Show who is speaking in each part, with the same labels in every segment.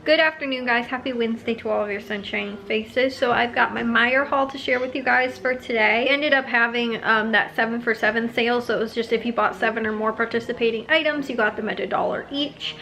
Speaker 1: Good afternoon, guys. Happy Wednesday to all of your sunshiny faces. So I've got my Meijer haul to share with you guys for today. I ended up having that 7 for 7 sale, so it was just if you bought 7 or more participating items, you got them at $1 each.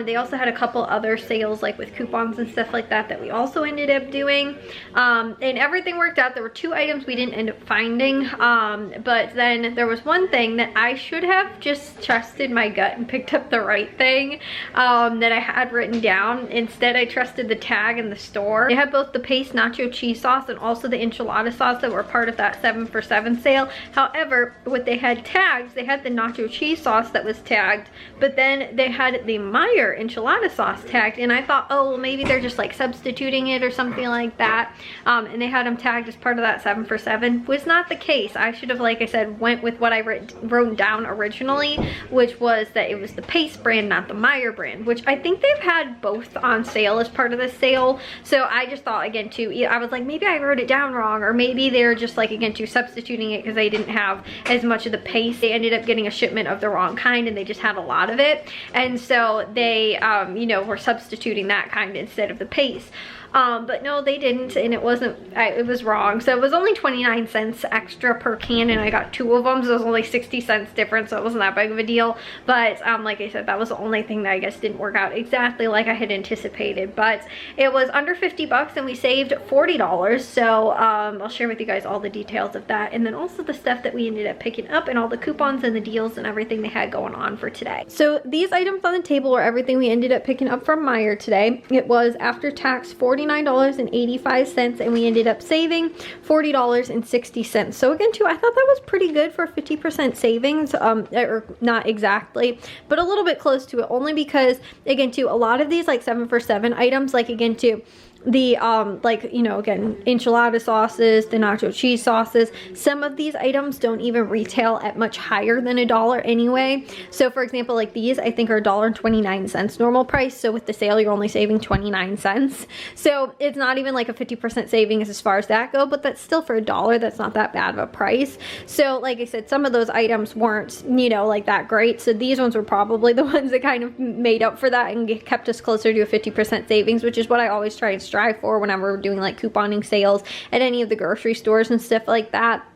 Speaker 1: They also had a couple other sales like with coupons and stuff like that we also ended up doing. And everything worked out. There were 2 items we didn't end up finding, but then there was one thing that I should have just trusted my gut and picked up the right thing that I had written down. Instead, I trusted the tag in the store. They had both the paste nacho cheese sauce and also the enchilada sauce that were part of that 7 for 7 sale. However, what they had tags, they had the nacho cheese sauce that was tagged, but then they had the Meijer enchilada sauce tagged, and I thought, oh, well, maybe they're just like substituting it or something like that. And they had them tagged as part of that 7 for 7. Was not the case. I should have, like I said, went with what I wrote down originally, which was that it was the paste brand, not the Meijer brand, which I think they've had both on sale as part of the sale. So I just thought, again, too, I was like, maybe I wrote it down wrong, or maybe they're just like, again, too, substituting it because they didn't have as much of the paste. They ended up getting a shipment of the wrong kind and they just had a lot of it, and so they you know, were substituting that kind instead of the paste. But no, they didn't, and it wasn't, it was wrong. So it was only 29 cents extra per can, and I got 2 of them, so it was only 60 cents difference, so it wasn't that big of a deal. But like I said, that was the only thing that I guess didn't work out exactly like I had anticipated. But it was under 50 bucks and we saved $40. So I'll share with you guys all the details of that, and then also the stuff that we ended up picking up and all the coupons and the deals and everything they had going on for today. So these items on the table are everything we ended up picking up from Meijer today. It was after tax $49.85, and we ended up saving $40.60. So again, too, I thought that was pretty good for 50% savings, or not exactly, but a little bit close to it, only because, again, too, a lot of these like 7 for 7 items, like, again, too, the like, you know, again, enchilada sauces, the nacho cheese sauces, some of these items don't even retail at much higher than $1 anyway. So for example, like these, I think are $1.29 normal price, so with the sale you're only saving 29 cents. So it's not even like a 50% savings as far as that go, but that's still for $1, that's not that bad of a price. So like I said, some of those items weren't, you know, like that great, so these ones were probably the ones that kind of made up for that and kept us closer to a 50% savings, which is what I always try and strive for whenever we're doing like couponing sales at any of the grocery stores and stuff like that.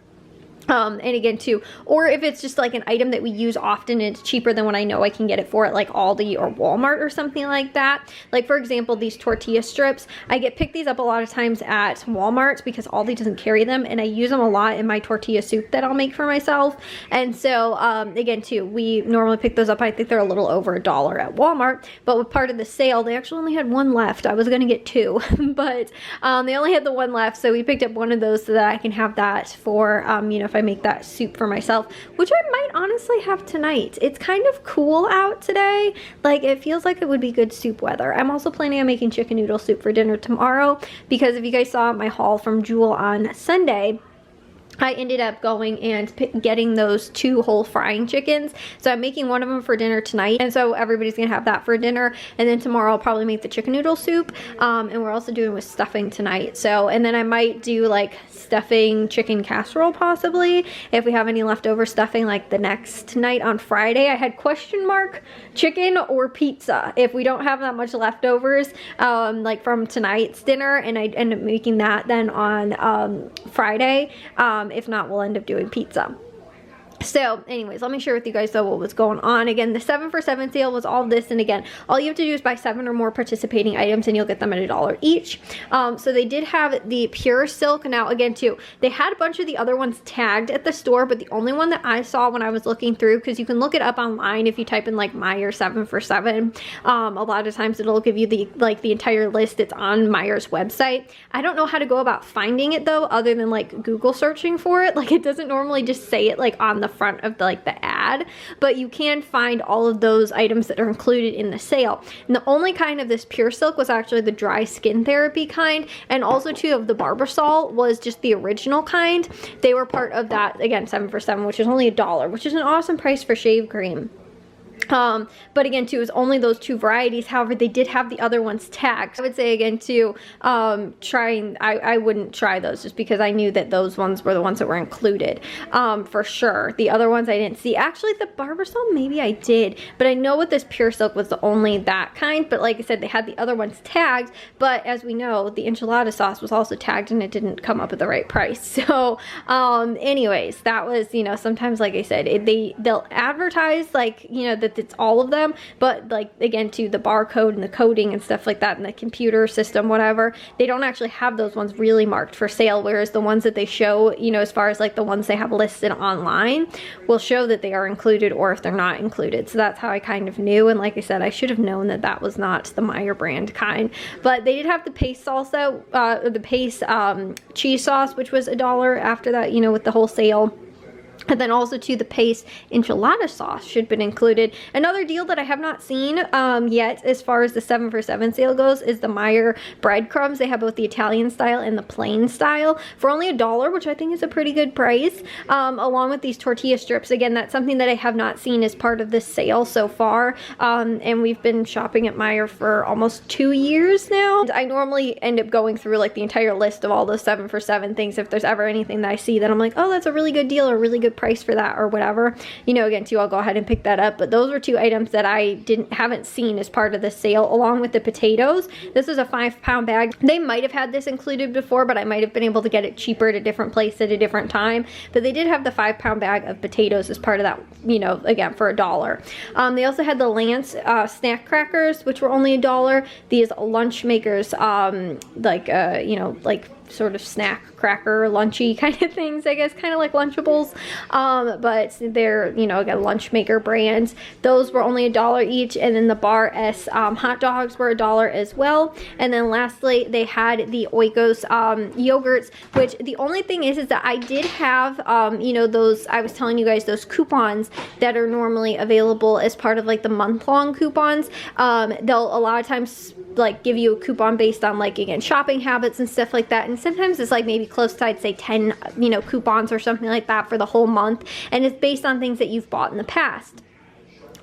Speaker 1: And again, too, or if it's just like an item that we use often and it's cheaper than what I know I can get it for at like Aldi or Walmart or something like that. Like, for example, these tortilla strips, I pick these up a lot of times at Walmart because Aldi doesn't carry them, and I use them a lot in my tortilla soup that I'll make for myself. And so again, too, we normally pick those up. I think they're a little over $1 at Walmart, but with part of the sale they actually only had 1 left. I was gonna get 2 but they only had the 1 left, so we picked up 1 of those so that I can have that for you know, if I make that soup for myself, which I might honestly have tonight. It's kind of cool out today, like it feels like it would be good soup weather. I'm also planning on making chicken noodle soup for dinner tomorrow, because if you guys saw my haul from Jewel on Sunday, I ended up going and getting those 2 whole frying chickens. So I'm making one of them for dinner tonight, and so everybody's gonna have that for dinner, and then tomorrow I'll probably make the chicken noodle soup, and we're also doing with stuffing tonight. So, and then I might do like stuffing chicken casserole possibly if we have any leftover stuffing like the next night on Friday. I had question mark chicken or pizza if we don't have that much leftovers like from tonight's dinner, and I end up making that then on Friday. If not, we'll end up doing pizza. So anyways, let me share with you guys though what was going on. Again, the 7 for 7 sale was all this, and again, all you have to do is buy 7 or more participating items and you'll get them at $1 each. So they did have the pure silk. Now again, too, they had a bunch of the other ones tagged at the store, but the only one that I saw when I was looking through, because you can look it up online if you type in like Meijer 7 for 7, a lot of times it'll give you the entire list. It's on Meijer's website. I don't know how to go about finding it though, other than like Google searching for it. Like, it doesn't normally just say it like on the front of the ad, but you can find all of those items that are included in the sale. And the only kind of this pure silk was actually the dry skin therapy kind, and also too of the Barbasol was just the original kind. They were part of that, again, 7 for 7, which is only $1, which is an awesome price for shave cream. But again too, it was only those 2 varieties. However, they did have the other ones tagged. I would say again too, I wouldn't try those just because I knew that those ones were the ones that were included, for sure. The other ones I didn't see. Actually, the Barbasol maybe I did, but I know with this Pure Silk was the only that kind. But like I said, they had the other ones tagged, but as we know, the enchilada sauce was also tagged and it didn't come up at the right price. So anyways, that was, you know, sometimes like I said, they'll advertise like, you know, that it's all of them, but like again to the barcode and the coding and stuff like that in the computer system, whatever, they don't actually have those ones really marked for sale, whereas the ones that they show, you know, as far as like the ones they have listed online will show that they are included or if they're not included. So that's how I kind of knew. And like I said, I should have known that that was not the Meyer brand kind. But they did have the paste salsa, the paste cheese sauce, which was $1 after that, you know, with the whole sale. And then also to the paste enchilada sauce should have been included. Another deal that I have not seen yet as far as the 7 for $7 sale goes is the Meyer breadcrumbs. They have both the Italian style and the plain style for only $1, which I think is a pretty good price, along with these tortilla strips. Again, that's something that I have not seen as part of this sale so far, and we've been shopping at Meyer for almost 2 years now. And I normally end up going through like the entire list of all those 7 for $7 things if there's ever anything that I see that I'm like, oh, that's a really good deal or really good price for that or whatever, you know, again too, I'll go ahead and pick that up. But those were 2 items that I haven't seen as part of the sale, along with the potatoes. This is a 5-pound bag. They might have had this included before, but I might have been able to get it cheaper at a different place at a different time. But they did have the 5-pound bag of potatoes as part of that, you know, again for $1. They also had the Lance snack crackers, which were only $1. These lunch makers, you know, like sort of snack cracker lunchy kind of things, I guess, kind of like Lunchables, but they're, you know, again, lunch maker brands. Those were only $1 each. And then the Bar S hot dogs were $1 as well. And then lastly, they had the Oikos yogurts, which the only thing is that I did have, you know, those, I was telling you guys, those coupons that are normally available as part of like the month-long coupons. They'll a lot of times like give you a coupon based on like, again, shopping habits and stuff like that. And sometimes it's like maybe close to, I'd say 10, you know, coupons or something like that for the whole month. And it's based on things that you've bought in the past.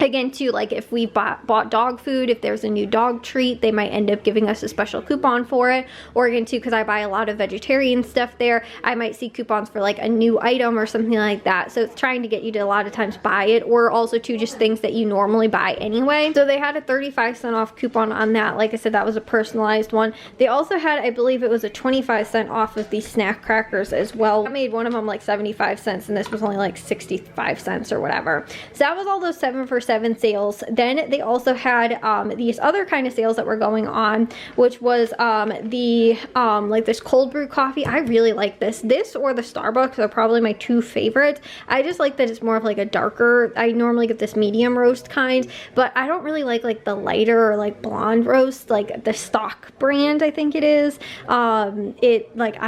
Speaker 1: Again too, like if we bought dog food, if there's a new dog treat, they might end up giving us a special coupon for it. Or again too, because I buy a lot of vegetarian stuff there, I might see coupons for like a new item or something like that. So it's trying to get you to a lot of times buy it, or also too just things that you normally buy anyway. So they had a 35-cent off coupon on that. Like I said, that was a personalized one. They also had, I believe it was a 25-cent off of these snack crackers as well. I made one of them like 75 cents and this was only like 65 cents or whatever. So that was all those 7 for $7 sales. Then they also had these other kind of sales that were going on, which was like this cold brew coffee. I really like this or the Starbucks are probably my 2 favorites. I just like that it's more of like a darker, I normally get this medium roast kind, but I don't really like the lighter or like blonde roast, like the stock brand, I think it is. I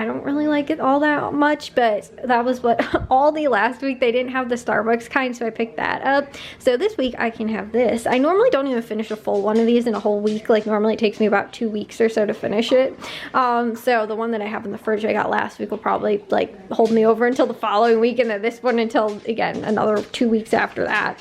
Speaker 1: don't really like it all that much, but that was what Aldi last week, they didn't have the Starbucks kind, so I picked that up. So this week I can have this. I normally don't even finish a full one of these in a whole week. Like normally it takes me about 2 weeks or so to finish it. So the one that I have in the fridge I got last week will probably like hold me over until the following week, and then this one until, again, another 2 weeks after that.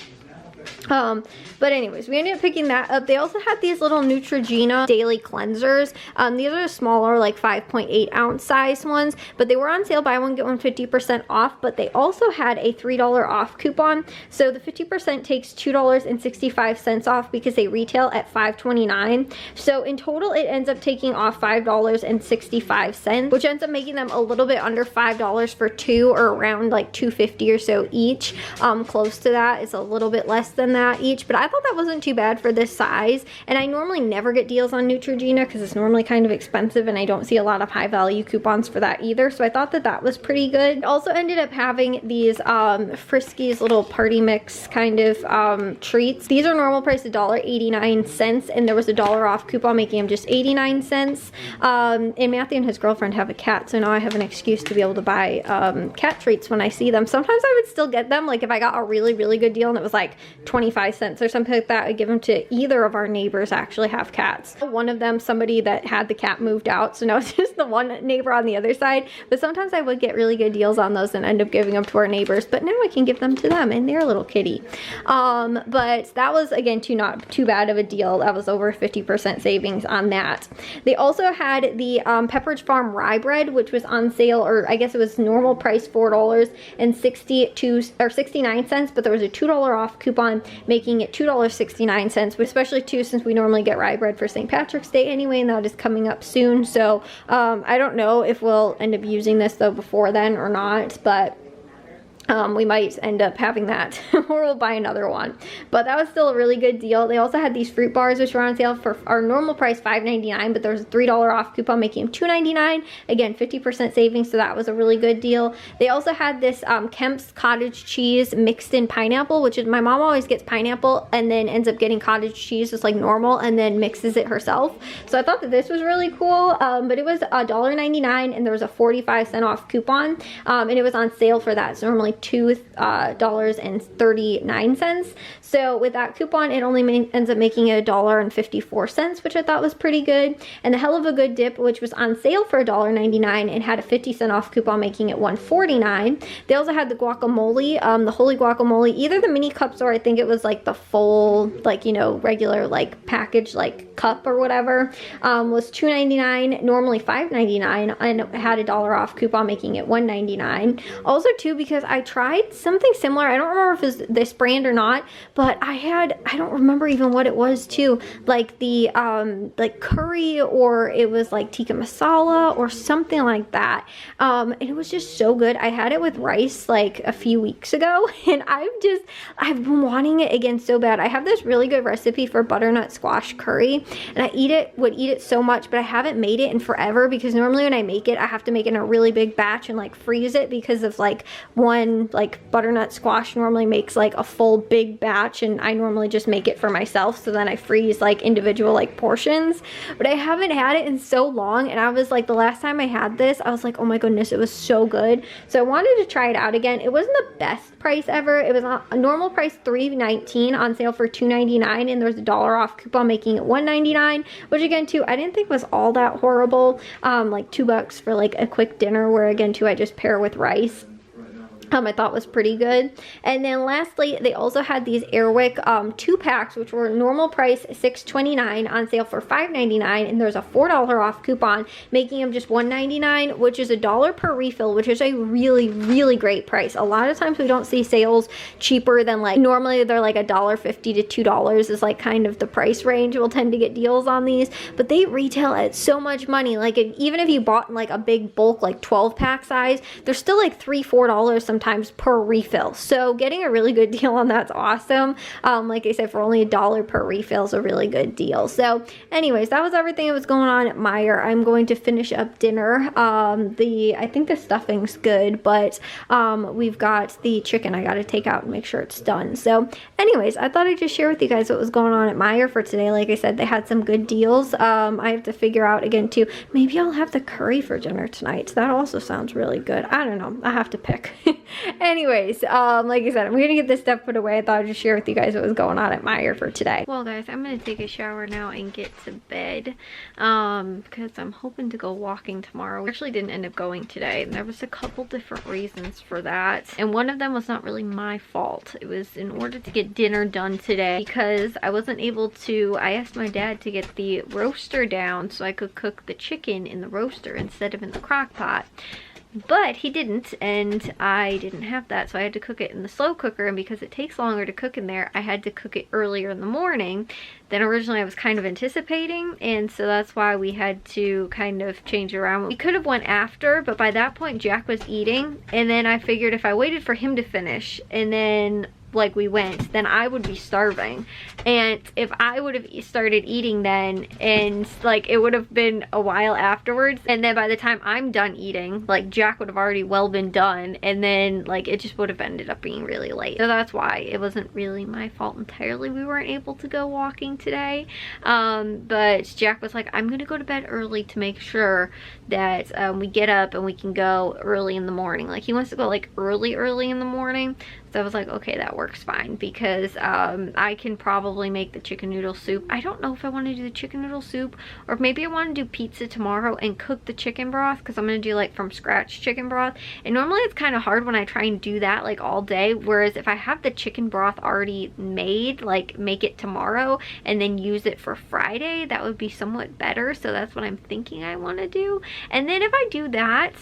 Speaker 1: But anyways, we ended up picking that up. They also had these little Neutrogena daily cleansers. These are smaller, like 5.8 ounce size ones, but they were on sale, buy one get one 50% off. But they also had a $3 off coupon, so the 50% takes $2.65 off because they retail at $5.29. So in total it ends up taking off $5.65, which ends up making them a little bit under $5 for 2, or around like $2.50 or so each. Close to that. It's a little bit less than that each, but I thought that wasn't too bad for this size. And I normally never get deals on Neutrogena because it's normally kind of expensive, and I don't see a lot of high value coupons for that either, so I thought that that was pretty good. Also ended up having these Friskies little party mix kind of treats. These are normal price $1.89, and there was a $1 off coupon making them just 89 cents. And Matthew and his girlfriend have a cat, so now I have an excuse to be able to buy cat treats when I see them. Sometimes I would still get them, like if I got a really good deal and it was like 25 cents or something like that. I give them to either of our neighbors actually have cats. One of them, somebody that had the cat moved out, so now it's just the one neighbor on the other side. But sometimes I would get really good deals on those and end up giving them to our neighbors, but now I can give them to them and their little kitty. But that was, again, not too bad of a deal. That was over 50% savings on that. They also had the Pepperidge Farm rye bread, which was on sale, or I guess it was normal price $4.69, but there was a $2 off coupon, making it $2.69, especially too since we normally get rye bread for St. Patrick's Day anyway, and that is coming up soon. So I don't know if we'll end up using this though before then or not, but we might end up having that or we'll buy another one. But that was still a really good deal. They also had these fruit bars which were on sale for our normal price $5.99, but there was a $3 off coupon making them $2.99. Again, 50% savings, so that was a really good deal. They also had this Kemp's cottage cheese mixed in pineapple, which is, my mom always gets pineapple and then ends up getting cottage cheese just like normal and then mixes it herself. So I thought that this was really cool, but it was $1.99 and there was a 45-cent off coupon, and it was on sale for that. So normally $2.39. So with that coupon, it only ends up making it $1.54, which I thought was pretty good. And the Hell of a Good dip, which was on sale for $1.99 and had a 50-cent off coupon, making it $1.49. They also had the guacamole, the holy guacamole, either the mini cups or I think it was like the full, like, you know, regular like package like cup or whatever, was $2.99, normally $5.99, and it had a $1 off coupon, making it $1.99. Also too, because I tried something similar, I don't remember if it was this brand or not, but I don't remember even what it was too, like the like curry, or it was like tikka masala or something like that, and it was just so good. I had it with rice like a few weeks ago and I've been wanting it again so bad. I have this really good recipe for butternut squash curry and I would eat it so much, but I haven't made it in forever because normally when I make it I have to make it in a really big batch and like freeze it, because of like one like butternut squash normally makes like a full big batch and I normally just make it for myself, so then I freeze like individual like portions. But I haven't had it in so long, and I was like, the last time I had this I was like, oh my goodness, it was so good. So I wanted to try it out again. It wasn't the best price ever. It was a normal price $3.19, on sale for $2.99, and there was a $1 off coupon, making it $1.99, which again too I didn't think was all that horrible. Like $2 for like a quick dinner, where again too I just pair with rice. I thought was pretty good. And then lastly, they also had these Airwick 2-packs, which were normal price $6.29, on sale for $5.99, and there's a $4 off coupon, making them just $1.99, which is $1 per refill, which is a really, really great price. A lot of times we don't see sales cheaper than, like, normally they're like $1.50 to $2 is like kind of the price range. We'll tend to get deals on these, but they retail at so much money. Like, even if you bought in like a big bulk, like 12-pack size, they're still like $3-4 sometimes per refill. So getting a really good deal on that's awesome. Like I said, for only $1 per refill is a really good deal. So anyways, that was everything that was going on at Meijer. I'm going to finish up dinner. I think the stuffing's good, but we've got the chicken I got to take out and make sure it's done. So anyways, I thought I'd just share with you guys what was going on at Meijer for today. Like I said, they had some good deals. I have to figure out again too, maybe I'll have the curry for dinner tonight. That also sounds really good. I don't know. I have to pick. Anyways, like I said, I'm gonna get this stuff put away. I thought I'd just share with you guys what was going on at Meijer for today. Well guys, I'm gonna take a shower now and get to bed, because I'm hoping to go walking tomorrow. We actually didn't end up going today, and there was a couple different reasons for that, and one of them was not really my fault. It was in order to get dinner done today, because I wasn't able to, I asked my dad to get the roaster down so I could cook the chicken in the roaster instead of in the crock pot. But he didn't, and I didn't have that, so I had to cook it in the slow cooker, and because it takes longer to cook in there, I had to cook it earlier in the morning than originally I was kind of anticipating, and so that's why we had to kind of change it around. We could have went after, but by that point Jack was eating, and then I figured if I waited for him to finish and then like we went, then I would be starving, and if I would have started eating then, and like it would have been a while afterwards, and then by the time I'm done eating, like Jack would have already well been done, and then like it just would have ended up being really late. So that's why it wasn't really my fault entirely we weren't able to go walking today. But Jack was like, I'm gonna go to bed early to make sure that we get up and we can go early in the morning. Like he wants to go like early in the morning. So I was like, okay, that works fine, because I can probably make the chicken noodle soup. I don't know if I want to do the chicken noodle soup, or maybe I want to do pizza tomorrow and cook the chicken broth, because I'm going to do like from scratch chicken broth. And normally it's kind of hard when I try and do that like all day, whereas if I have the chicken broth already made, like make it tomorrow and then use it for Friday, that would be somewhat better. So that's what I'm thinking I want to do. And then if I do that,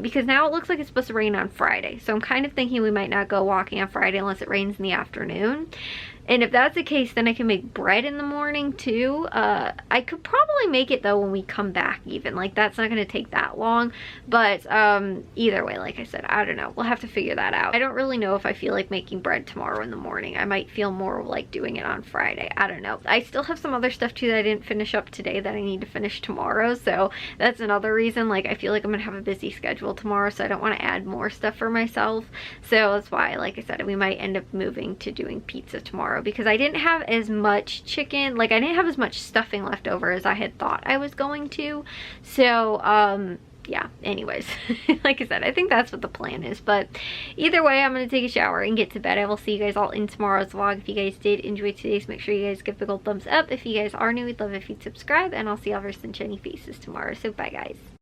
Speaker 1: because now it looks like it's supposed to rain on Friday, so I'm kind of thinking we might not go walking on Friday unless it rains in the afternoon. And if that's the case, then I can make bread in the morning too. I could probably make it though when we come back even. Like that's not going to take that long. But either way, like I said, I don't know. We'll have to figure that out. I don't really know if I feel like making bread tomorrow in the morning. I might feel more like doing it on Friday. I don't know. I still have some other stuff too that I didn't finish up today that I need to finish tomorrow. So that's another reason. Like I feel like I'm going to have a busy schedule tomorrow. So I don't want to add more stuff for myself. So that's why, like I said, we might end up moving to doing pizza tomorrow, because I didn't have as much chicken, like I didn't have as much stuffing left over as I had thought I was going to. So yeah, anyways, like I said, I think that's what the plan is. But either way, I'm going to take a shower and get to bed. I will see you guys all in tomorrow's vlog. If you guys did enjoy today's, make sure you guys give a big old thumbs up. If you guys are new, we'd love if you'd subscribe, and I'll see all of your sunshiny faces tomorrow. So bye guys.